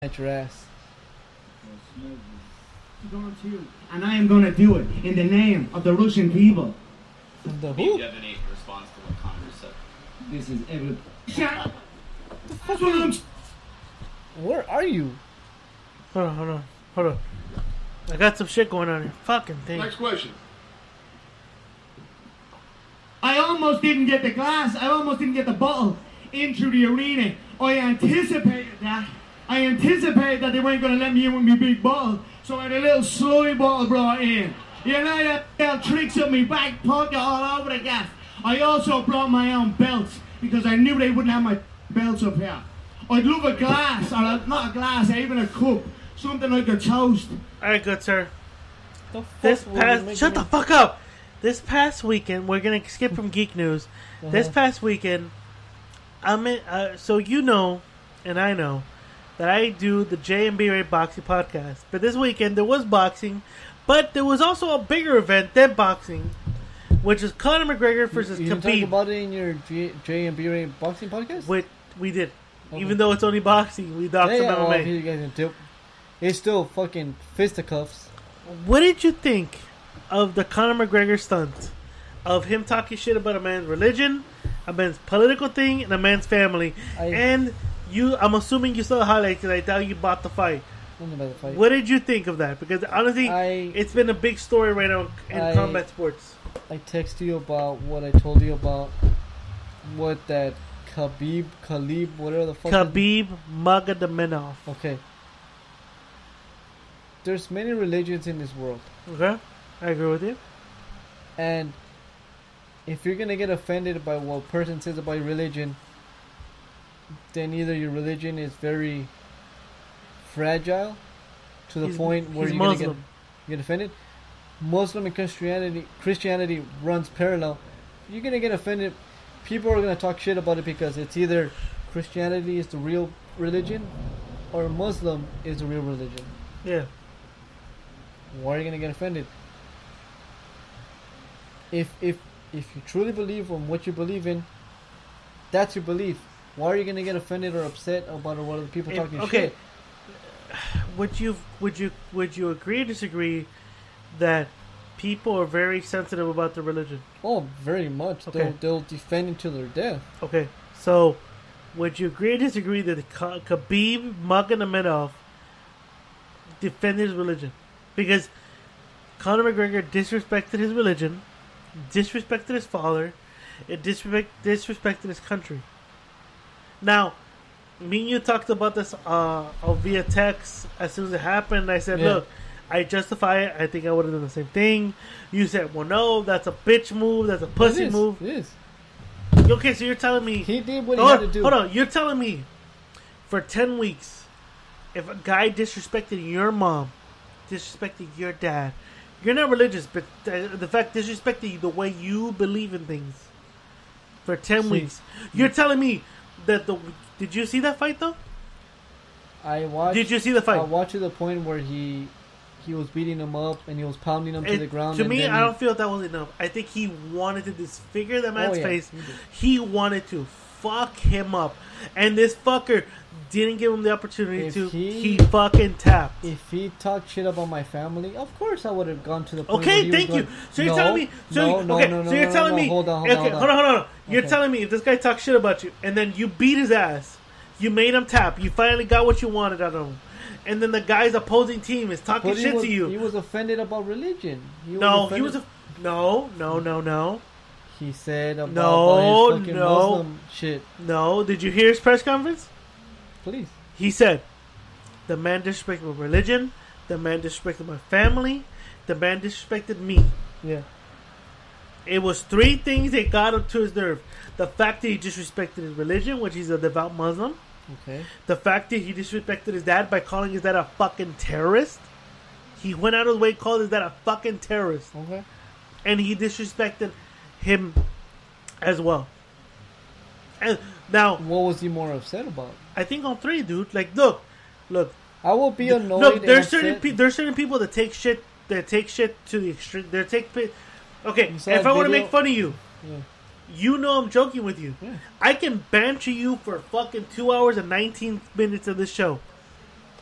at your ass. Going to, and I am going to do it in the name of the Russian people. The Do you who? have any response to what Congress said? This is every. Shut up! Where are you? Hold on. I got some shit going on here. Fucking thing. Next question. I almost didn't get the glass. I almost didn't get the bottle into the arena. I anticipated that. I anticipated that they weren't going to let me in with my big bottle. So I had a little slide bottle brought in. You know that little tricks up my back pocket all over the gas. I also brought my own belts because I knew they wouldn't have my belts up here. I'd love a glass, or not a glass, even a cup. Something like a toast. Alright, good sir. The fuck This was you past making shut the it? fuck up. This past weekend, we're gonna skip from geek news. This past weekend, I'm in, so you know, and I know that I do the J and B Ray Boxing podcast. But this weekend there was boxing, but there was also a bigger event than boxing, which is Conor McGregor versus You talk Khabib. about it in your J and B Ray boxing podcast? Which we did, Okay. even though it's only boxing, we talked Yeah, about well, MMA. you guys can do. It's still fucking fisticuffs. What did you think of the Conor McGregor stunt? Of him talking shit about a man's religion, a man's political thing, and a man's family. And I'm assuming you saw the highlights because I doubt you bought the fight. Nothing about the fight. What did you think of that? Because honestly, it's been a big story right now in combat sports. I text you about what I told you about what that Khabib, whatever the fuck. Khabib Magomedov. Okay. There's many religions in this world. Okay, I agree with you. And if you're gonna get offended by what a person says about your religion, then either your religion is very fragile to the point where he's you're gonna Muslim. get offended. Muslim and Christianity runs parallel. You're gonna get offended. People are gonna talk shit about it because it's either Christianity is the real religion or Muslim is the real religion. Yeah. Why are you gonna get offended? If you truly believe in what you believe in, that's your belief. Why are you gonna get offended or upset about what other people talking okay. shit? Would you agree or disagree that people are very sensitive about their religion? Oh, very much. Okay. They'll defend it to their death. Okay, so would you agree or disagree that Khabib Magomedov defended his religion? Because Conor McGregor disrespected his religion, disrespected his father, and disrespected his country. Now, me and you talked about this via text as soon as it happened. I said, look, I justify it. I think I would have done the same thing. You said, well, no, that's a bitch move. That's a pussy move. It is. Okay, so you're telling me... He did what he had to do. Hold on. You're telling me for 10 weeks, if a guy disrespected your mom, disrespected your dad, you're not religious, but the fact disrespected you the way you believe in things for 10 weeks. You're telling me that the... Did you see that fight, though? I watched. Did you see the fight? I watched to the point where he was beating him up and he was pounding him to the ground. To and me, then I don't feel that was enough. I think he wanted to disfigure the man's yeah, face. he did. He wanted to fuck him up. And this fucker didn't give him the opportunity If to. he- He fucking tapped. If he talked shit about my family, of course I would have gone to the point. Okay, where he was thank you. going, So you're no, telling me. So no, okay, no, no, so you're no, telling no, me. Hold on. Hold on. You're Okay. telling me if this guy talks shit about you and then you beat his ass, you made him tap, you finally got what you wanted out of him, and then the guy's opposing team is talking But shit he was, to you. He was offended about religion. No, he was. No. He said about No, his fucking no. Muslim shit. No. Did you hear his press conference? Please. He said, the man disrespected my religion, the man disrespected my family, the man disrespected me. Yeah. It was 3 things that got him to his nerve. The fact that he disrespected his religion, which he's a devout Muslim. Okay. The fact that he disrespected his dad by calling his dad a fucking terrorist. He went out of his way and called his dad a fucking terrorist. Okay. And he disrespected him as well. And now, What was he more upset about? I think all 3, dude. Like, look. I will be annoyed. Look, and there's upset. there's certain people that take shit to the extreme. Okay, You saw if that I want to video? make fun of you, Yeah. you know I'm joking with you. Yeah. I can banter you for fucking 2 hours and 19 minutes of this show.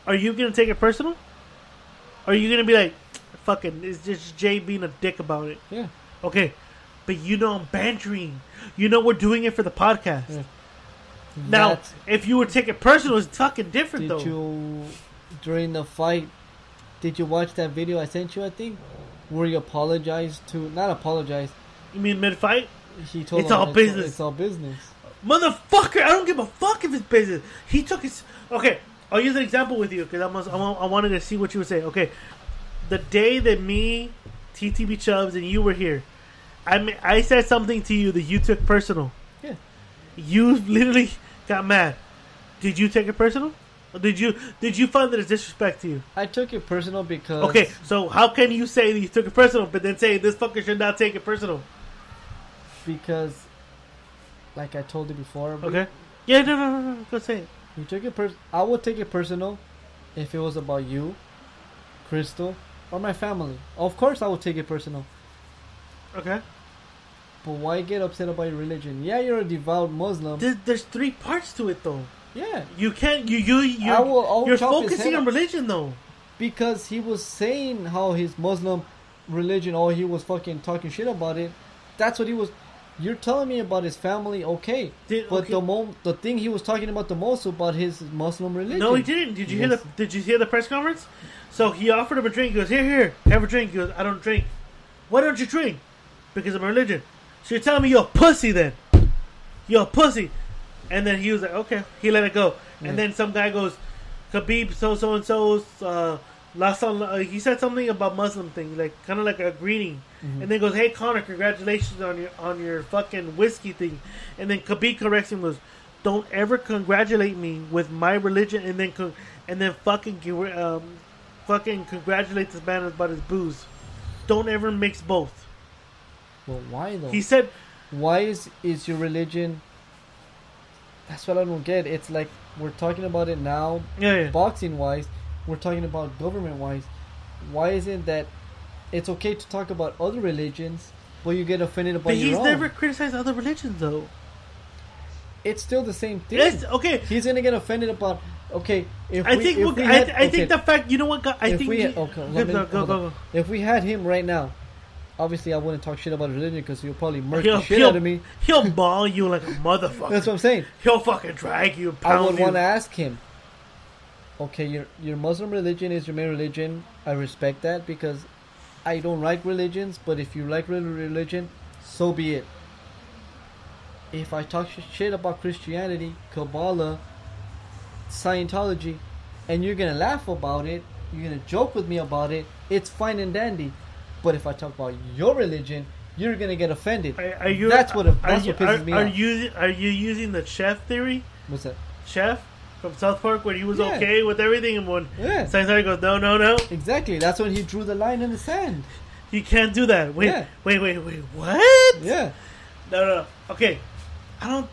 are you gonna take it personal? Or are you gonna be like, fucking, it's just Jay being a dick about it? Yeah. Okay, but you know I'm bantering. You know we're doing it for the podcast. Yeah. Now, That's- if you would take it personal, it's fucking different did though. you, during the fight, did you watch that video I sent you, I think? Where he apologized to, not apologized, You mean mid-fight? he told It's him all business. It's all business. Motherfucker, I don't give a fuck if it's business. He took his... Okay, I'll use an example with you because I wanted to see what you would say. Okay, the day that me, TTB Chubbs, and you were here, I said something to you that you took personal. Yeah. You literally got mad. Did you take it personal? Or did you find that it's disrespect to you? I took it personal because... Okay, so how can you say that you took it personal, but then say this fucker should not take it personal? Because, like I told you before, Okay. Yeah, no. Go say it. you took it I would take it personal if it was about you, Crystal, or my family. Of course I would take it personal. Okay. But why get upset about your religion? Yeah, you're a devout Muslim. There's 3 parts to it though. Yeah, You can't. I will You're chop his focusing head on off. religion though. because he was saying how his Muslim religion, or he was fucking talking shit about it. That's what he was. You're telling me about his family, okay? But Okay. the thing he was talking about the most about his Muslim religion. No, he didn't. Did you Yes. hear the press conference? So he offered him a drink. He goes, here, have a drink. He goes, I don't drink. Why don't you drink? Because of my religion. So you're telling me you're a pussy then? You're a pussy. And then he was like, okay. He let it go. Yeah. And then some guy goes, Khabib so and so's last on. He said something about Muslim thing, like kind of like a greeting. Mhm. And then goes, hey Connor, congratulations on your fucking whiskey thing. And then Khabib corrects him, goes, don't ever congratulate me with my religion, and then fucking congratulate this man about his booze. Don't ever mix both. Well, why though? He said, Why is your religion? That's what I don't get. It's like we're talking about it now, yeah. boxing wise. We're talking about government wise. Why isn't that? It's okay to talk about other religions, but you get offended about But your he's own. never criticized other religions though. It's still the same thing. Yes, okay. He's gonna get offended about. Okay, if I we, think if we I had, think okay, the fact, you know what? I if think we had, go. If we had him right now, obviously I wouldn't talk shit about religion because he'll probably murk the shit out of me. He'll maul you like a motherfucker. That's what I'm saying. He'll fucking drag you, I pound would you. want to ask him. Okay, your Muslim religion is your main religion. I respect that because I don't like religions. But if you like religion, so be it. If I talk shit about Christianity, Kabbalah, Scientology, and you're gonna laugh about it, you're gonna joke with me about it, it's fine and dandy. But if I talk about your religion, you're gonna get offended. Are you? That's what pisses me are off. Are you using the chef theory? What's that? Chef from South Park when he was Yeah. okay with everything, and when Yeah. Scientology goes, no, Exactly. That's when he drew the line in the sand. you can't do that. Wait, Yeah. wait, what? Yeah. No. Okay, I don't.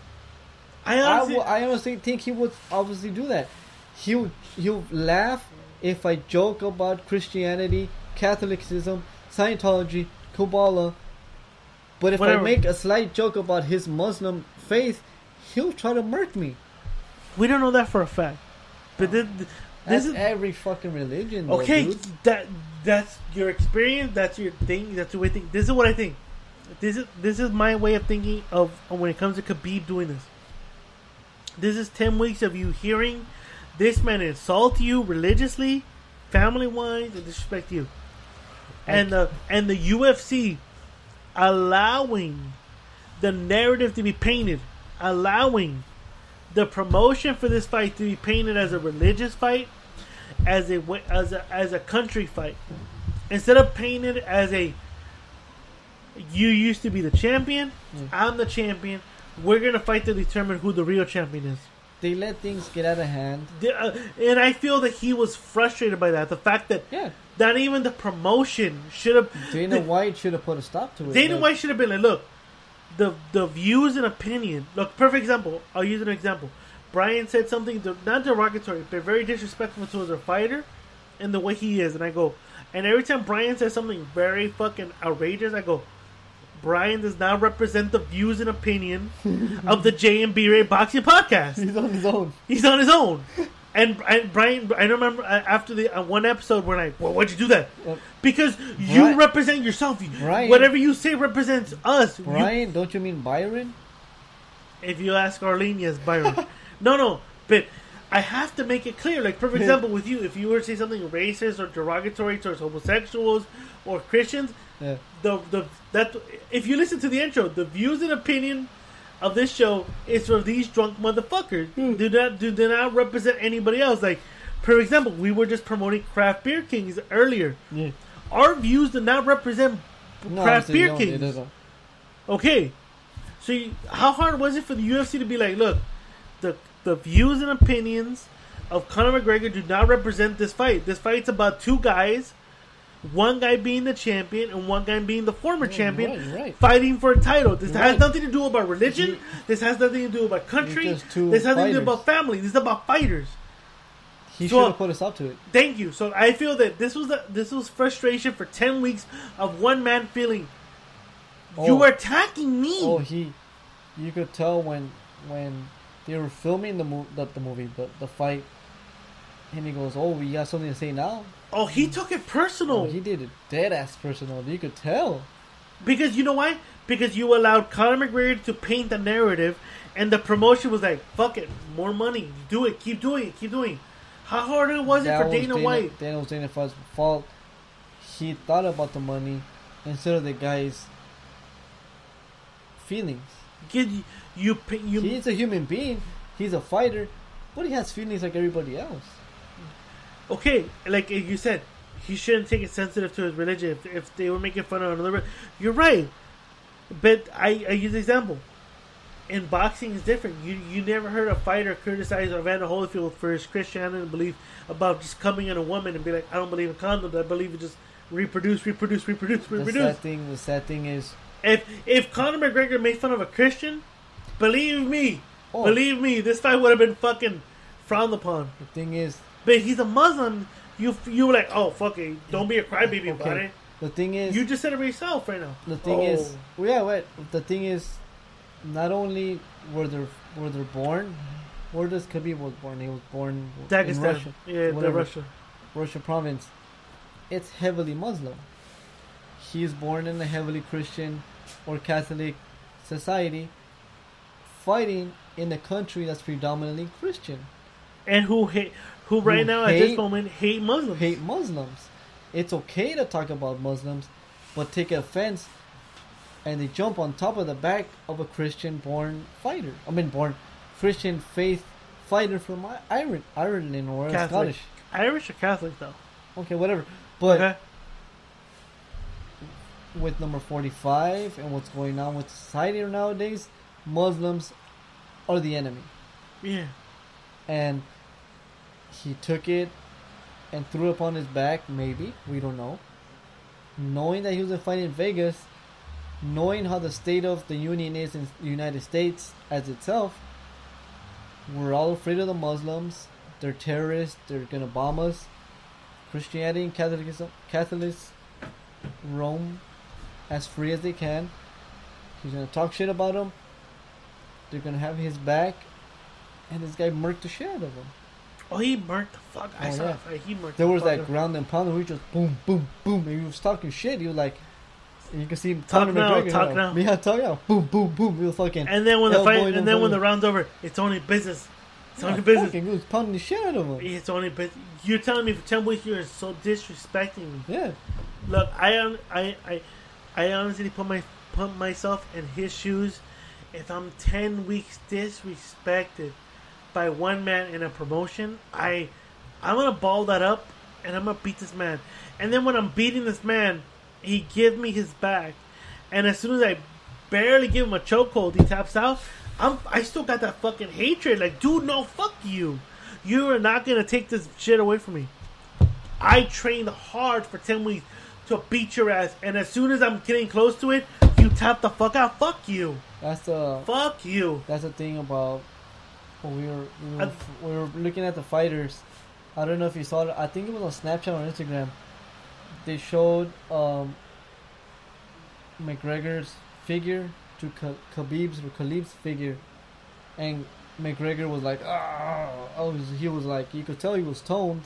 I honestly think he would obviously do that. He'll laugh if I joke about Christianity, Catholicism, Scientology, Kabbalah. But if Whatever. I make a slight joke about his Muslim faith, he'll try to murk me. We don't know that for a fact, but this That's is every fucking religion. Though, okay. dude. That's your experience. That's your thing. That's your way of thinking. This is what I think. This is my way of thinking of when it comes to Khabib doing this. This is 10 weeks of you hearing this man insult you religiously, family wise, and disrespect you, and the UFC allowing the narrative to be painted, allowing the promotion for this fight to be painted as a religious fight, as a country fight, instead of painted as a you used to be the champion, I'm the champion. We're gonna fight to determine who the real champion is. They let things get out of hand. And I feel that he was frustrated by that. The fact that not even the promotion should have. Dana White should have put a stop to it. Dana White should have been like, look, the views and opinion. Look, perfect example. I'll use an example. Brian said something not derogatory, but very disrespectful towards a fighter, and the way he is. And I go, and every time Brian says something very fucking outrageous, I go, Brian does not represent the views and opinion of the J&B Ray Boxing Podcast. He's on his own. He's on his own. And Brian, I remember after the one episode we're like, well, why'd you do that? Because you Brian- represent yourself. Brian- Whatever you say represents us. Brian, don't you mean Byron? If you ask Arlene, yes, Byron. No, but I have to make it clear. Like, for example, with you, if you were to say something racist or derogatory towards homosexuals or Christians, Yeah. that if you listen to the intro, the views and opinion of this show is for these drunk motherfuckers. Do not represent anybody else. Like, for example, we were just promoting Craft Beer Kings earlier. Yeah. Our views do not represent No, Craft they Beer don't, they Kings. don't. Okay, so how hard was it for the UFC to be like, look, the views and opinions of Conor McGregor do not represent this fight. This fight's about two guys, one guy being the champion and one guy being the former champion, right. fighting for a title. This has Right. nothing to do about religion. This has nothing to do about country. It's just two This has nothing to do fighters. about family. This is about fighters. He So- should have put us up to it. Thank you. So I feel that this was frustration for 10 weeks of one man feeling. You Oh. are attacking me. Oh, you could tell when they were filming the fight, and he goes, "Oh, we got something to say now." Oh, he took it personal. Oh, he did it dead ass personal. You could tell. Because you know why? Because you allowed Conor McGregor to paint the narrative, and the promotion was like, "Fuck it, more money, do it, keep doing it, keep doing." It. How hard was it That for Dana White? That was Dana White's fault. He thought about the money instead of the guy's feelings. You He's a human being. He's a fighter, but he has feelings like everybody else. okay? Like you said, he shouldn't take it sensitive to his religion. If they were making fun of another, you're right. But I use the example. In boxing, is different. You never heard a fighter criticize Evander Holyfield for his Christianity belief about just coming in a woman and be like, I don't believe in condoms. I believe in just reproduce. The sad thing is, If Conor McGregor made fun of a Christian, believe me, Oh. this fight would have been fucking frowned upon. the thing is, But he's a Muslim. You were like, oh fuck it, don't be a crybaby about okay. it. The thing is, You just said it for yourself right now. the thing is, well, yeah, wait. The thing is, not only were they born, where does Khabib was born? He was born in Dagestan, Russia, yeah, the whatever. Russia. province. It's heavily Muslim. He's born in a heavily Christian or Catholic society, fighting in a country that's predominantly Christian. And who right Who now at this hate- moment hate Muslims. Hate Muslims. It's okay to talk about Muslims, but take offense, and they jump on top of the back of a Christian-born fighter. Born Christian faith fighter from Ireland or Catholic. Scottish. Irish or Catholic though. Okay, whatever. But Okay. with number 45 and what's going on with society nowadays, Muslims are the enemy. Yeah. And he took it and threw it upon his back, maybe, we don't know. Knowing that he was fighting in Vegas, knowing how the state of the union is in the United States as itself, we're all afraid of the Muslims. They're terrorists, they're gonna bomb us. Christianity and Catholics roam as free as they can. He's gonna talk shit about them. They're gonna have his back, and this guy murked the shit out of him. Oh, he murked the fuck. I Oh, saw yeah. that fight. He murked There the was fuck that out. ground and pound where he just boom, boom, boom, and he was talking shit. He was like, you can see him Talk Conor now, McGregor. talk now. Yeah, talk now. Boom, boom, boom. He was fucking. And then when the elbowing fight, him and then when from the round's over, it's only business. It's yeah, only business. fucking, he was pounding the shit out of him. It's only business. You're telling me for 10 weeks you're so disrespecting me. Yeah. Look, I honestly put myself in his shoes. If I'm 10 weeks disrespected by one man in a promotion, I'm gonna ball that up and I'm gonna beat this man. And then when I'm beating this man, he give me his back, and as soon as I barely give him a chokehold, he taps out. I still got that fucking hatred. Like, dude, no, fuck you. You are not gonna take this shit away from me. I trained hard for 10 weeks to beat your ass, and as soon as I'm getting close to it, you tap the fuck out. Fuck you. That's the thing about when we were looking at the fighters. I don't know if you saw it. I think it was on Snapchat or Instagram. They showed McGregor's figure to Khabib's figure, and McGregor was like, he was like, you could tell he was toned.